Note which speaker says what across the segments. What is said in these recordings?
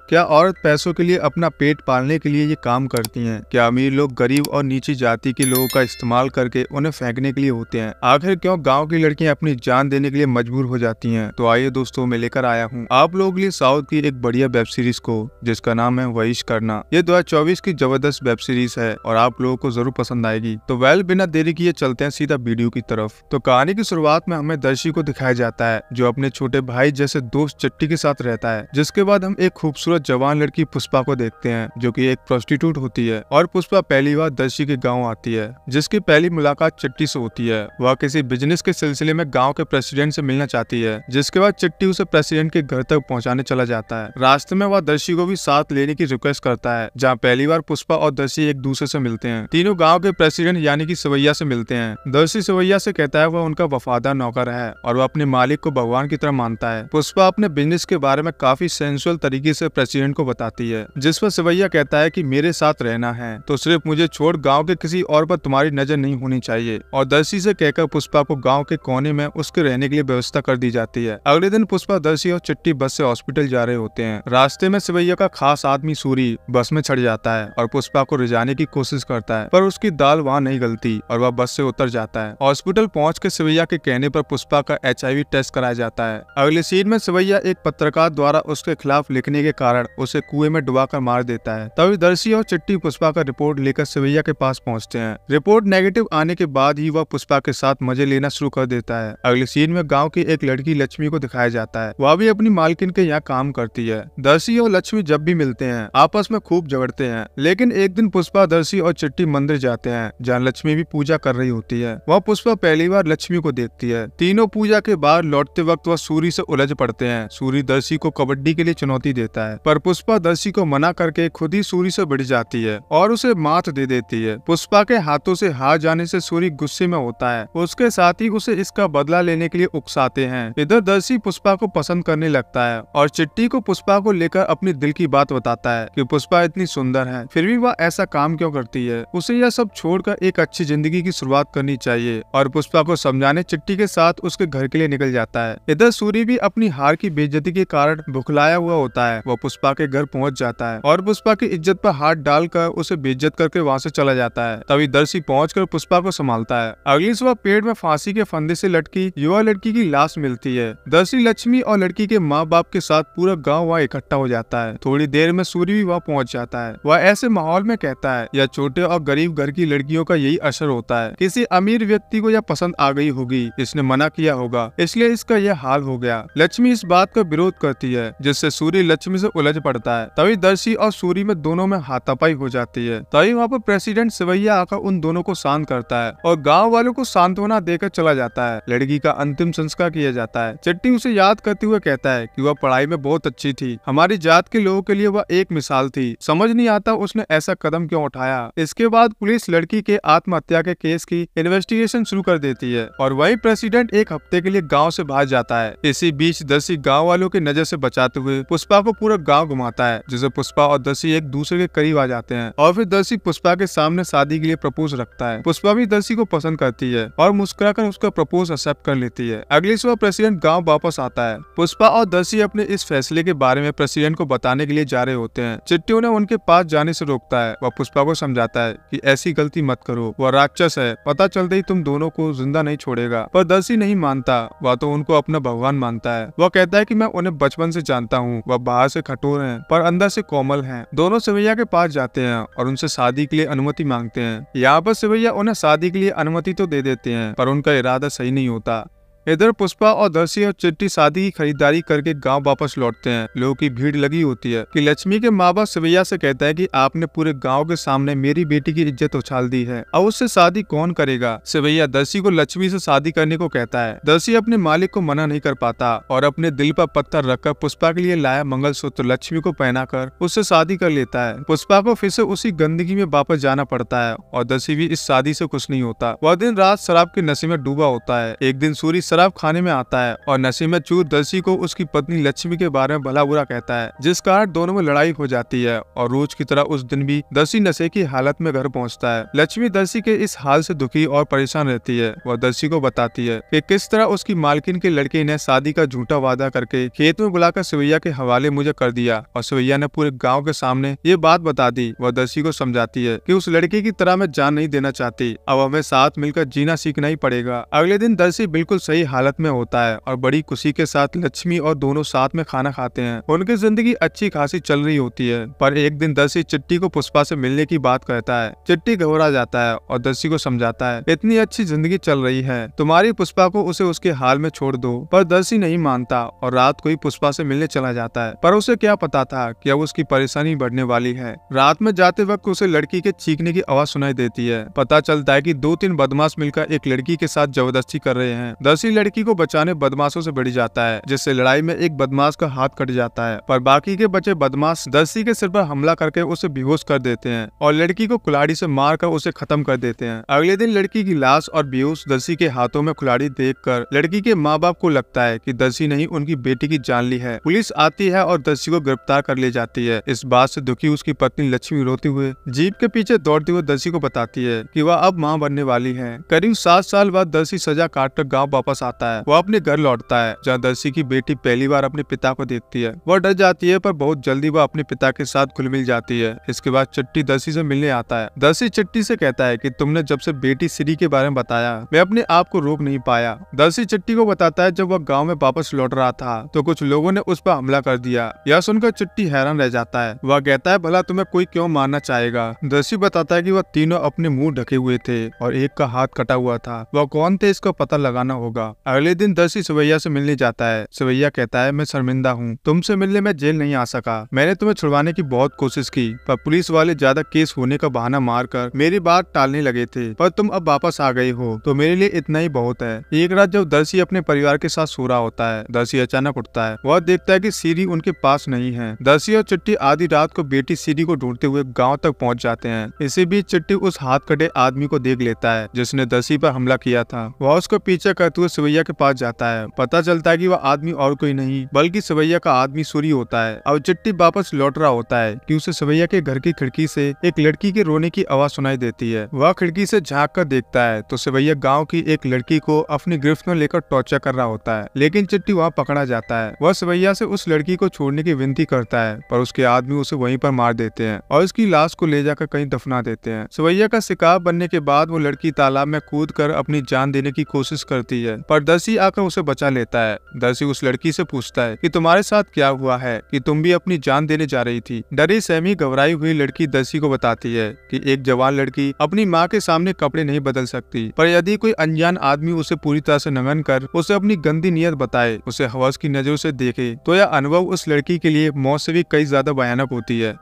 Speaker 1: क्या औरत पैसों के लिए अपना पेट पालने के लिए ये काम करती हैं? क्या अमीर लोग गरीब और नीची जाति के लोगों का इस्तेमाल करके उन्हें फेंकने के लिए होते हैं? आखिर क्यों गांव की लड़कियां अपनी जान देने के लिए मजबूर हो जाती हैं? तो आइए दोस्तों, मैं लेकर आया हूं आप लोगों के लिए साउथ की एक बढ़िया वेब सीरीज को, जिसका नाम है वहीश करना। ये 2024 की जबरदस्त वेब सीरीज है और आप लोगों को जरूर पसंद आएगी। तो बिना देरी किए चलते हैं सीधा वीडियो की तरफ। तो कहानी की शुरुआत में हमें दर्शी को दिखाया जाता है, जो अपने छोटे भाई जैसे दोस्त चट्टी के साथ रहता है। जिसके बाद हम एक खूबसूरत जवान लड़की पुष्पा को देखते हैं, जो कि एक प्रोस्टिट्यूट होती है। और पुष्पा पहली बार दर्शी के गांव आती है, जिसकी पहली मुलाकात चिट्टी से होती है। वह किसी बिजनेस के सिलसिले में गांव के प्रेसिडेंट से मिलना चाहती है, जिसके बाद चिट्टी उसे प्रेसिडेंट के घर तक पहुंचाने चला जाता है। रास्ते में वह दर्शी को भी साथ लेने की रिक्वेस्ट करता है, जहाँ पहली बार पुष्पा और दर्शी एक दूसरे से मिलते हैं। तीनों गाँव के प्रेसिडेंट यानी कि सवैया से मिलते हैं। दर्शी सवैया से कहता है वह उनका वफादार नौकर है और वह अपने मालिक को भगवान की तरह मानता है। पुष्पा अपने बिजनेस के बारे में काफी सेंसुअल तरीके से प्रेसिडेंट को बताती है, जिस पर सवैया कहता है कि मेरे साथ रहना है तो सिर्फ मुझे छोड़ गांव के किसी और पर तुम्हारी नजर नहीं होनी चाहिए। और दर्शी से कहकर पुष्पा को गांव के कोने में उसके रहने के लिए व्यवस्था कर दी जाती है। अगले दिन पुष्पा, दर्शी और चिट्टी बस से हॉस्पिटल जा रहे होते हैं। रास्ते में सवैया का खास आदमी सूरी बस में चढ़ जाता है और पुष्पा को रिझाने की कोशिश करता है, पर उसकी दाल वहाँ नहीं गलती और वह बस से उतर जाता है। हॉस्पिटल पहुँच के सवैया के कहने पर पुष्पा का HIV टेस्ट कराया जाता है। अगले सीन में सवैया एक पत्रकार द्वारा उसके खिलाफ लिखने के कारण उसे कुएं में डुबाकर मार देता है। तभी दर्शी और चिट्टी पुष्पा का रिपोर्ट लेकर सवैया के पास पहुंचते हैं। रिपोर्ट नेगेटिव आने के बाद ही वह पुष्पा के साथ मजे लेना शुरू कर देता है। अगले सीन में गांव की एक लड़की लक्ष्मी को दिखाया जाता है। वह भी अपनी मालकिन के यहाँ काम करती है। दर्शी और लक्ष्मी जब भी मिलते हैं आपस में खूब झगड़ते हैं, लेकिन एक दिन पुष्पा, दर्शी और चिट्टी मंदिर जाते हैं, जहाँ लक्ष्मी भी पूजा कर रही होती है। वह पुष्पा पहली बार लक्ष्मी को देखती है। तीनों पूजा के बाद लौटते वक्त वह सूरी से उलझ पड़ते हैं। सूरी दर्शी को कबड्डी के लिए चुनौती देता है, पर पुष्पा दर्शी को मना करके खुद ही सूरी से भिड़ जाती है और उसे मात दे देती है। पुष्पा के हाथों से हार जाने से सूरी गुस्से में होता है। उसके साथ ही उसे इसका बदला लेने के लिए उकसाते हैं। इधर दर्शी पुष्पा को पसंद करने लगता है और चिट्टी को पुष्पा को लेकर अपनी दिल की बात बताता है कि पुष्पा इतनी सुंदर है, फिर भी वह ऐसा काम क्यों करती है। उसे यह सब छोड़कर एक अच्छी जिंदगी की शुरुआत करनी चाहिए। और पुष्पा को समझाने चिट्टी के साथ उसके घर के लिए निकल जाता है। इधर सूरी भी अपनी हार की बेइज्जती के कारण बुखलाया हुआ होता है। वह पुष्पा के घर पहुंच जाता है और पुष्पा की इज्जत पर हाथ डालकर उसे बेइज्जत करके वहां से चला जाता है। तभी दर्शी पहुंचकर पुष्पा को संभालता है। अगली सुबह पेड़ में फांसी के फंदे से लटकी युवा लड़की की लाश मिलती है। दर्शी, लक्ष्मी और लड़की के माँ बाप के साथ पूरा गाँव वहाँ इकट्ठा हो जाता है। थोड़ी देर में सूरी भी वहाँ पहुँच जाता है। वह ऐसे माहौल में कहता है यह छोटे और गरीब घर की लड़कियों का यही असर होता है। किसी अमीर व्यक्ति को यह पसंद आ गई होगी, इसने मना किया होगा, इसलिए इसका यह हाल हो गया। लक्ष्मी इस बात का विरोध करती है, जिससे सूरी लक्ष्मी से उलझ पड़ता है। तभी दर्शी और सूरी में दोनों में हाथापाई हो जाती है। तभी वहाँ पर प्रेसिडेंट सवैया आकर उन दोनों को शांत करता है और गांव वालों को सांत्वना देकर चला जाता है। लड़की का अंतिम संस्कार किया जाता है। चिट्टी उसे याद करते हुए कहता है कि वह पढ़ाई में बहुत अच्छी थी, हमारी जात के लोगों के लिए वह एक मिसाल थी। समझ नहीं आता उसने ऐसा कदम क्यों उठाया। इसके बाद पुलिस लड़की के आत्महत्या के केस की इन्वेस्टिगेशन शुरू कर देती है और वही प्रेसिडेंट एक हफ्ते के लिए गाँव से बाहर जाता है। इसी बीच दर्शी गाँव वालों की नजर से बचाते हुए पुष्पा को पूरा गाँव घुमाता है, जिसे पुष्पा और दर्शी एक दूसरे के करीब आ जाते हैं। और फिर दर्शी पुष्पा के सामने शादी के लिए प्रपोज रखता है। पुष्पा भी दर्शी को पसंद करती है और मुस्कुराकर उसका प्रपोज एक्सेप्ट कर लेती है। अगली सुबह प्रेसिडेंट गांव वापस आता है। पुष्पा और दर्शी अपने इस फैसले के बारे में प्रेसिडेंट को बताने के लिए जा रहे होते हैं। चिट्टी उन्हें उनके पास जाने से रोकता है। वह पुष्पा को समझाता है कि ऐसी गलती मत करो, वह राक्षस है, पता चलते ही तुम दोनों को जिंदा नहीं छोड़ेगा। पर दर्शी नहीं मानता, वह तो उनको अपना भगवान मानता है। वह कहता है कि मैं उन्हें बचपन से जानता हूँ, वह बाहर से कठोर हैं पर अंदर से कोमल हैं। दोनों सवैया के पास जाते हैं और उनसे शादी के लिए अनुमति मांगते हैं। यहाँ पर सवैया उन्हें शादी के लिए अनुमति तो दे देते हैं, पर उनका इरादा सही नहीं होता। इधर पुष्पा और दर्शी और चिट्टी शादी की खरीदारी करके गांव वापस लौटते हैं। लोगों की भीड़ लगी होती है कि लक्ष्मी के माँ बाप सवैया से कहता है कि आपने पूरे गांव के सामने मेरी बेटी की इज्जत उछाल दी है, अब उससे शादी कौन करेगा। सवैया दर्शी को लक्ष्मी से शादी करने को कहता है। दर्शी अपने मालिक को मना नहीं कर पाता और अपने दिल पर पत्थर रखकर पुष्पा के लिए लाया मंगलसूत्र लक्ष्मी को पहनाकर उससे शादी कर लेता है। पुष्पा को फिर से उसी गंदगी में वापस जाना पड़ता है और दर्शी भी इस शादी से खुश नहीं होता। वह दिन रात शराब के नशे में डूबा होता है। एक दिन सूरी शराब खाने में आता है और नशे में चूर दर्शी को उसकी पत्नी लक्ष्मी के बारे में भला बुरा कहता है, जिस कारण दोनों में लड़ाई हो जाती है और रोज की तरह उस दिन भी दर्शी नशे की हालत में घर पहुंचता है। लक्ष्मी दर्शी के इस हाल से दुखी और परेशान रहती है। वह दर्शी को बताती है कि किस तरह उसकी मालकिन के लड़के ने शादी का झूठा वादा करके खेत में बुलाकर सवैया के हवाले मुझे कर दिया और सवैया ने पूरे गाँव के सामने ये बात बता दी। वह दर्शी को समझाती है कि उस लड़के की तरह मैं जान नहीं देना चाहती, अब हमें साथ मिलकर जीना सीखना ही पड़ेगा। अगले दिन दर्शी बिल्कुल सही हालत में होता है और बड़ी खुशी के साथ लक्ष्मी और दोनों साथ में खाना खाते हैं। उनकी जिंदगी अच्छी खासी चल रही होती है, पर एक दिन दर्शी चिट्टी को पुष्पा से मिलने की बात कहता है। चिट्टी घबरा जाता है और दर्शी को समझाता है, इतनी अच्छी जिंदगी चल रही है, तुम्हारी पुष्पा को उसे उसके हाल में छोड़ दो। पर दर्शी नहीं मानता और रात को ही पुष्पा से मिलने चला जाता है। पर उसे क्या पता था कि अब उसकी परेशानी बढ़ने वाली है। रात में जाते वक्त उसे लड़की के चीखने की आवाज सुनाई देती है। पता चलता है कि 2-3 बदमाश मिलकर एक लड़की के साथ जबरदस्ती कर रहे हैं। दर्शी लड़की को बचाने बदमाशों से भिड़ जाता है, जिससे लड़ाई में एक बदमाश का हाथ कट जाता है। पर बाकी के बचे बदमाश दर्शी के सिर पर हमला करके उसे बेहोश कर देते हैं और लड़की को कुल्हाड़ी से मारकर उसे खत्म कर देते हैं। अगले दिन लड़की की लाश और बेहोश दर्शी के हाथों में कुल्हाड़ी देखकर लड़की के माँ बाप को लगता है कि दर्शी ने ही उनकी बेटी की जान ली है। पुलिस आती है और दर्शी को गिरफ्तार कर ले जाती है। इस बात से दुखी उसकी पत्नी लक्ष्मी रोते हुए जीप के पीछे दौड़ते हुए दर्शी को बताती है कि वह अब मां बनने वाली है। करीब 7 साल बाद दर्शी सजा काटकर गांव वापस आता है। वह अपने घर लौटता है, जहां दर्शी की बेटी पहली बार अपने पिता को देखती है। वह डर जाती है, पर बहुत जल्दी वह अपने पिता के साथ घुल मिल जाती है। इसके बाद चिट्टी दर्शी से मिलने आता है। दर्शी चिट्टी से कहता है कि तुमने जब से बेटी श्री के बारे में बताया, मैं अपने आप को रोक नहीं पाया। दर्शी चिट्टी को बताता है, जब वह गाँव में वापस लौट रहा था तो कुछ लोगों ने उस पर हमला कर दिया। यह सुनकर चिट्टी हैरान रह जाता है। वह कहता है, भला तुम्हें कोई क्यों मारना चाहेगा। दर्शी बताता है कि वह तीनों अपने मुंह ढके हुए थे और एक का हाथ कटा हुआ था। वह कौन थे इसका पता लगाना होगा। अगले दिन दर्शी सवैया से मिलने जाता है। सवैया कहता है, मैं शर्मिंदा हूँ, तुमसे मिलने में जेल नहीं आ सका। मैंने तुम्हें छुड़वाने की बहुत कोशिश की, पर पुलिस वाले ज्यादा केस होने का बहाना मारकर मेरी बात टालने लगे थे, पर तुम अब वापस आ गए हो तो मेरे लिए इतना ही बहुत है। एक रात जब दर्शी अपने परिवार के साथ सो रहा होता है, दर्शी अचानक उठता है। वह देखता है कि सीरी उनके पास नहीं है। दर्शी और चिट्टी आधी रात को बेटी सीरी को ढूंढते हुए गांव तक पहुंच जाते हैं। इसी बीच चिट्टी उस हाथ कटे आदमी को देख लेता है जिसने दर्शी पर हमला किया था। वह उसको पीछे करते हुए सवैया के पास जाता है। पता चलता है कि वह आदमी और कोई नहीं बल्कि सवैया का आदमी सूरी होता है। अब चिट्टी वापस लौट रहा होता है कि उसे सवैया के घर की खिड़की से एक लड़की के रोने की आवाज सुनाई देती है। वह खिड़की से झांक कर देखता है तो सवैया गाँव की एक लड़की को अपनी गिरफ्त में लेकर टॉर्चर कर रहा होता है, लेकिन चिट्टी वहाँ पकड़ा जाता है। वह सवैया से उस लड़की को छोड़ने की विनती करता है, पर उसके आदमी उसे वहीं पर मार देते हैं और उसकी लाश को ले जाकर कहीं दफना देते हैं। सवैया का शिकार बनने के बाद वो लड़की तालाब में कूदकर अपनी जान देने की कोशिश करती है, पर दर्शी आकर उसे बचा लेता है। दर्शी उस लड़की से पूछता है कि तुम्हारे साथ क्या हुआ है कि तुम भी अपनी जान देने जा रही थी। डरी सहमी घबराई हुई लड़की दर्शी को बताती है कि एक जवान लड़की अपनी माँ के सामने कपड़े नहीं बदल सकती, पर यदि कोई अनजान आदमी उसे पूरी तरह से नंगन कर उसे अपनी गंदी नियत बताए, उसे हवस की नजरों से देखे, तो यह अनुभव उस लड़की के लिए मौत से भी कई ज्यादा भयानक होती है।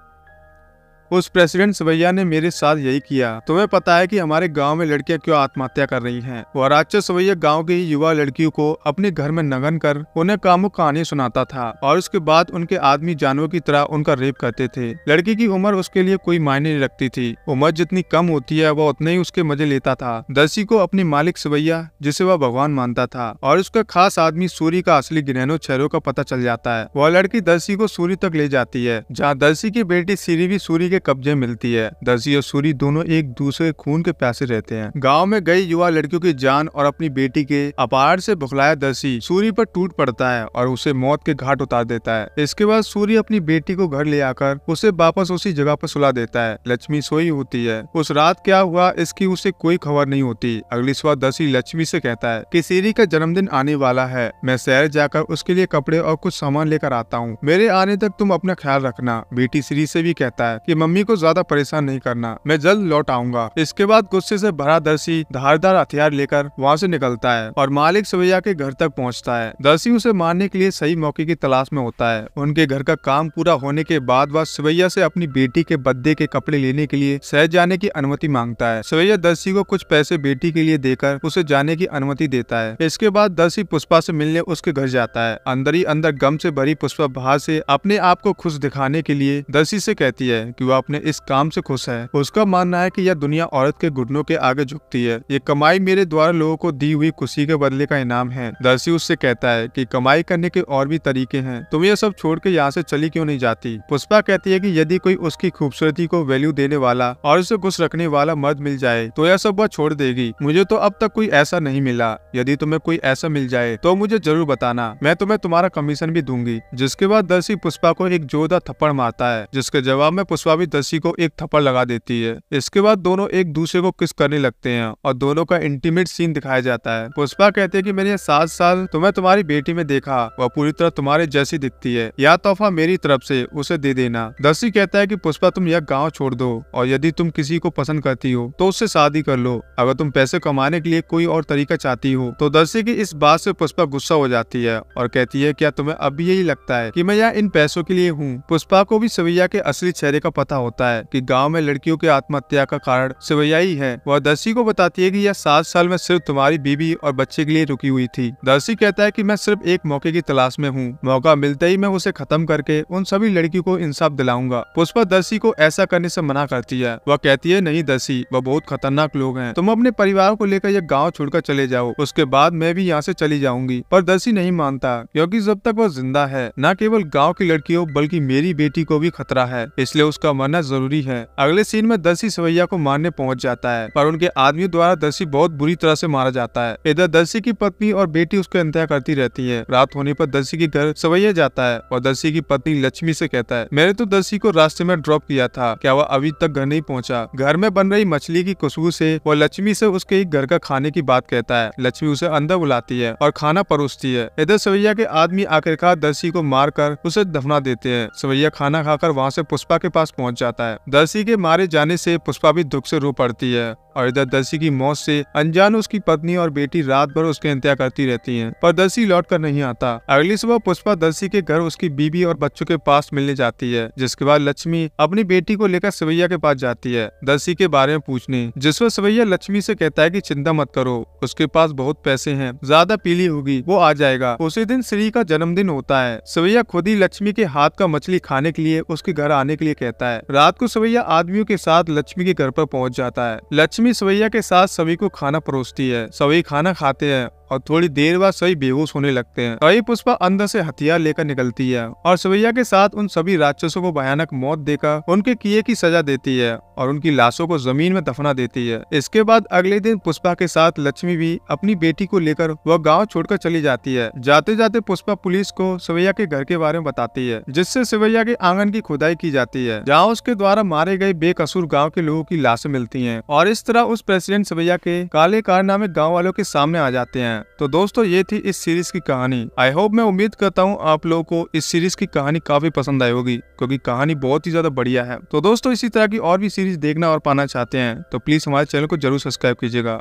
Speaker 1: उस प्रेसिडेंट सवैया ने मेरे साथ यही किया। तुम्हें पता है कि हमारे गांव में लड़कियां क्यों आत्महत्या कर रही हैं? वह राक्षस सवैया गांव की युवा लड़कियों को अपने घर में नगन कर उन्हें कामुक कहानी सुनाता था और उसके बाद उनके आदमी जानवरों की तरह उनका रेप करते थे। लड़की की उम्र उसके लिए कोई मायने नहीं रखती थी। उम्र जितनी कम होती है वह उतने ही उसके मजे लेता था। दर्शी को अपनी मालिक सवैया, जिसे वह भगवान मानता था, और उसका खास आदमी सूरी का असली गिरहनों चेहरों का पता चल जाता है। वह लड़की दर्शी को सूरी तक ले जाती है, जहाँ दर्शी की बेटी सीरी भी सूरी के कब्जे मिलती है। दर्शी और सूरी दोनों एक दूसरे खून के प्यासे रहते हैं। गांव में गई युवा लड़कियों की जान और अपनी बेटी के अपहरण से बुखलाया दर्शी सूरी पर टूट पड़ता है और उसे मौत के घाट उतार देता है। इसके बाद सूरी अपनी बेटी को घर ले आकर उसे वापस उसी जगह पर सुला देता है। लक्ष्मी सोई होती है। उस रात क्या हुआ इसकी उसे कोई खबर नहीं होती। अगली सुबह दर्शी लक्ष्मी से कहता है कि सीरी का जन्मदिन आने वाला है, मैं शहर जाकर उसके लिए कपड़े और कुछ सामान लेकर आता हूँ, मेरे आने तक तुम अपना ख्याल रखना। बेटी सीरी से भी कहता है कि मम्मी को ज्यादा परेशान नहीं करना, मैं जल्द लौट आऊंगा। इसके बाद गुस्से से भरा दर्शी धारदार हथियार लेकर वहाँ से निकलता है और मालिक सवैया के घर तक पहुँचता है। दर्शी उसे मारने के लिए सही मौके की तलाश में होता है। उनके घर का काम पूरा होने के बाद वह सवैया से अपनी बेटी के बर्थडे के कपड़े लेने के लिए शहर जाने की अनुमति मांगता है। सवैया दर्शी को कुछ पैसे बेटी के लिए देकर उसे जाने की अनुमति देता है। इसके बाद दर्शी पुष्पा से मिलने उसके घर जाता है। अंदर ही अंदर गम से भरी पुष्पा बाहर से अपने आप को खुश दिखाने के लिए दर्शी से कहती है कि वह वह अपने इस काम से खुश है। उसका मानना है कि यह दुनिया औरत के घुटनों के आगे झुकती है। ये कमाई मेरे द्वारा लोगों को दी हुई खुशी के बदले का इनाम है। दर्शी उससे कहता है कि कमाई करने के और भी तरीके हैं, तुम ये सब छोड़ के यहाँ से चली क्यों नहीं जाती। पुष्पा कहती है कि यदि कोई उसकी खूबसूरती को वैल्यू देने वाला और उसे खुश रखने वाला मर्द मिल जाए तो यह सब वह छोड़ देगी। मुझे तो अब तक कोई ऐसा नहीं मिला। यदि तुम्हें कोई ऐसा मिल जाए तो मुझे जरूर बताना, मैं तुम्हें तुम्हारा कमीशन भी दूंगी। जिसके बाद दर्शी पुष्पा को एक जोरदार थप्पड़ मारता है, जिसके जवाब में पुष्पा भी दर्शी को एक थप्पड़ लगा देती है। इसके बाद दोनों एक दूसरे को किस करने लगते हैं और दोनों का इंटीमेट सीन दिखाया जाता है। पुष्पा कहते हैं कि मैंने 7 साल तुम्हें तुम्हारी बेटी में देखा, वह पूरी तरह तुम्हारे जैसी दिखती है। यह तोहफा मेरी तरफ से उसे दे देना। दर्शी कहता है कि पुष्पा तुम यह गाँव छोड़ दो और यदि तुम किसी को पसंद करती हो तो उससे शादी कर लो। अगर तुम पैसे कमाने के लिए कोई और तरीका चाहती हो तो दर्शी की इस बात से पुष्पा गुस्सा हो जाती है और कहती है क्या तुम्हें अब भी यही लगता है कि मैं यहाँ इन पैसों के लिए हूँ। पुष्पा को भी सवैया के असली चेहरे का पता होता है कि गांव में लड़कियों की आत्महत्या का कारण सवैया ही है। वह दर्शी को बताती है कि यह 7 साल में सिर्फ तुम्हारी बीबी और बच्चे के लिए रुकी हुई थी। दर्शी कहता है कि मैं सिर्फ एक मौके की तलाश में हूँ, मौका मिलते ही मैं उसे खत्म करके उन सभी लड़कियों को इंसाफ दिलाऊंगा। पुष्पा दर्शी को ऐसा करने से मना करती है। वह कहती है नहीं दर्शी, वह बहुत खतरनाक लोग हैं, तुम अपने परिवार को लेकर यह गाँव छोड़कर चले जाओ, उसके बाद मैं भी यहाँ से चली जाऊंगी। पर दर्शी नहीं मानता क्योंकि जब तक वह जिंदा है न केवल गाँव की लड़कियों बल्कि मेरी बेटी को भी खतरा है, इसलिए उसका मरना जरूरी है। अगले सीन में दर्शी सवैया को मारने पहुंच जाता है पर उनके आदमियों द्वारा दर्शी बहुत बुरी तरह से मारा जाता है। इधर दर्शी की पत्नी और बेटी उसका इंतजार करती रहती है। रात होने पर दर्शी के घर सवैया जाता है और दर्शी की पत्नी लक्ष्मी से कहता है मैंने तो दर्शी को रास्ते में ड्रॉप किया था, क्या वह अभी तक घर नहीं पहुँचा। घर में बन रही मछली की खुशबू से वह लक्ष्मी से उसके एक घर का खाने की बात कहता है। लक्ष्मी उसे अंदर बुलाती है और खाना परोसती है। इधर सवैया के आदमी आखिरकार दर्शी को मारकर उसे दफना देते हैं। सवैया खाना खाकर वहाँ से पुष्पा के पास पहुँच जाता है। दर्शी के मारे जाने से पुष्पा भी दुख से रो पड़ती है और इधर दर्शी की मौत से अनजान उसकी पत्नी और बेटी रात भर उसके इंतजार करती रहती हैं, पर दर्शी लौट कर नहीं आता। अगली सुबह पुष्पा दर्शी के घर उसकी बीबी और बच्चों के पास मिलने जाती है, जिसके बाद लक्ष्मी अपनी बेटी को लेकर सवैया के पास जाती है दर्शी के बारे में पूछने, जिस पर सवैया लक्ष्मी से कहता है कि चिंता मत करो, उसके पास बहुत पैसे हैं, ज्यादा पीली होगी वो आ जाएगा। उसी दिन श्री का जन्मदिन होता है। सवैया खुद ही लक्ष्मी के हाथ का मछली खाने के लिए उसके घर आने के लिए कहता है। रात को सवैया आदमियों के साथ लक्ष्मी के घर पर पहुंच जाता है। लक्ष्मी सवैया के साथ सभी को खाना परोसती है। सभी खाना खाते हैं और थोड़ी देर बाद सभी बेहोश होने लगते हैं। तभी पुष्पा अंदर से हथियार लेकर निकलती है और सवैया के साथ उन सभी राक्षसों को भयानक मौत देकर उनके किए की सजा देती है और उनकी लाशों को जमीन में दफना देती है। इसके बाद अगले दिन पुष्पा के साथ लक्ष्मी भी अपनी बेटी को लेकर वह गाँव छोड़कर चली जाती है। जाते जाते पुष्पा पुलिस को सवैया के घर के बारे में बताती है, जिससे सवैया के आंगन की खुदाई की जाती है, जहाँ उसके द्वारा मारे गए बेकसूर गाँव के लोगों की लाशें मिलती है और इस तरह उस प्रेसिडेंट सवैया के काले कारनामे गाँव वालों के सामने आ जाते हैं। तो दोस्तों ये थी इस सीरीज की कहानी। आई होप, मैं उम्मीद करता हूँ आप लोगों को इस सीरीज की कहानी काफी पसंद आई होगी, क्योंकि कहानी बहुत ही ज्यादा बढ़िया है। तो दोस्तों इसी तरह की और भी सीरीज देखना और पाना चाहते हैं तो प्लीज हमारे चैनल को जरूर सब्सक्राइब कीजिएगा।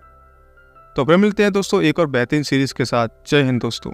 Speaker 1: तो फिर मिलते हैं दोस्तों एक और बेहतरीन सीरीज के साथ। जय हिंद दोस्तों।